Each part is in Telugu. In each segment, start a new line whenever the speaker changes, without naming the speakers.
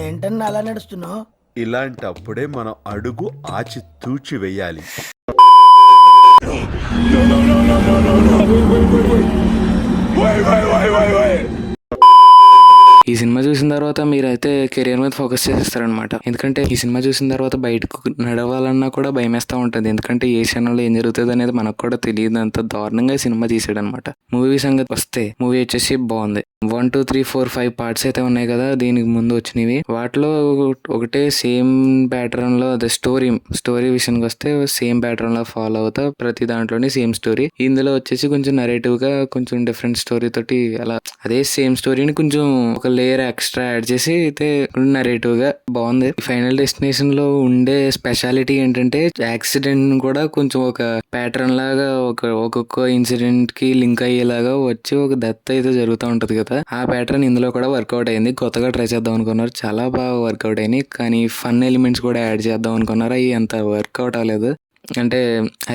ఏంటన్నా అలా నడుస్తున్నావు?
ఇలాంటప్పుడే మనం అడుగు ఆచితూచి వెయ్యాలి.
ఈ సినిమా చూసిన తర్వాత మీరైతే కెరియర్ మీద ఫోకస్ చేసేస్తారనమాట. ఎందుకంటే ఈ సినిమా చూసిన తర్వాత బయటకు నడవాలన్నా కూడా భయమేస్తూ ఉంటుంది. ఎందుకంటే ఏ క్షణంలో ఏం జరుగుతుంది అనేది మనకు కూడా తెలియదు. అంత దారుణంగా ఈ సినిమా తీసాడనమాట. మూవీ సంగతి వస్తే మూవీ వచ్చేసి బాగుంది. 1, 2, 3, 4, 5 పార్ట్స్ అయితే ఉన్నాయి కదా దీనికి ముందు వచ్చినవి. వాటిలో ఒకటే సేమ్ ప్యాటర్న్ లో అదే స్టోరీ విషయానికి వస్తే సేమ్ ప్యాటర్న్ లో ఫాలో అవుతా ప్రతి దాంట్లోనే సేమ్ స్టోరీ. ఇందులో వచ్చేసి కొంచెం నరేటివ్ గా కొంచెం డిఫరెంట్ స్టోరీ తోటి అలా అదే సేమ్ స్టోరీని కొంచెం ఒక లేయర్ ఎక్స్ట్రా యాడ్ చేసి అయితే నరేటివ్ గా బాగుంది. ఫైనల్ డెస్టినేషన్ లో ఉండే స్పెషాలిటీ ఏంటంటే యాక్సిడెంట్ కూడా కొంచెం ఒక ప్యాటర్న్ లాగా ఒక్కొక్క ఇన్సిడెంట్ కి లింక్ అయ్యేలాగా వచ్చి ఒక డెత్ అయితే జరుగుతూ ఉంటది కదా. ఆ ప్యాటర్న్ ఇందులో కూడా వర్కౌట్ అయింది. కొత్తగా ట్రై చేద్దాం అనుకున్నారు, చాలా బాగా వర్కౌట్ అయినాయి. కానీ ఫన్ ఎలిమెంట్స్ కూడా యాడ్ చేద్దాం అనుకున్నారు, అవి అంత వర్కౌట్ అవ్వలేదు. అంటే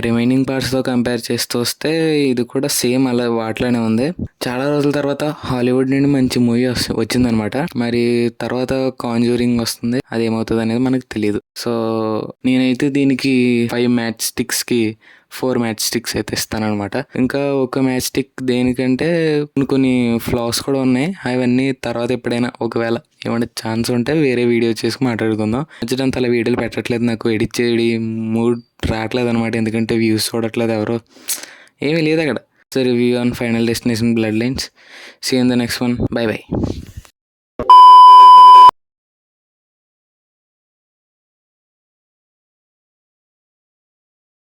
రిమైనింగ్ పార్ట్స్తో కంపేర్ చేస్తూ వస్తే ఇది కూడా సేమ్ అలా వాటిలోనే ఉంది. చాలా రోజుల తర్వాత హాలీవుడ్ నుండి మంచి మూవీ వచ్చిందనమాట. మరి తర్వాత కాంజూరింగ్ వస్తుంది, అది ఏమవుతుంది అనేది మనకు తెలియదు. సో నేనైతే దీనికి 5 మ్యాచ్ స్టిక్స్కి 4 మ్యాచ్ స్టిక్స్ అయితే ఇస్తానమాట. ఇంకా ఒక మ్యాచ్ స్టిక్ దేనికంటే కొన్ని ఫ్లాస్ కూడా ఉన్నాయి. అవన్నీ తర్వాత ఎప్పుడైనా ఒకవేళ ఏమంటే ఛాన్స్ ఉంటే వేరే వీడియో చేసి మాట్లాడుకుందాం. నచ్చడంత అలా వీడియోలు పెట్టట్లేదు, నాకు ఎడిట్ చేయడం మూడ్ రావట్లేదు అనమాట. ఎందుకంటే వ్యూస్ చూడట్లేదు ఎవరు, ఏమీ లేదు అక్కడ. So review on final destination blood lines. See in the next one. Bye by.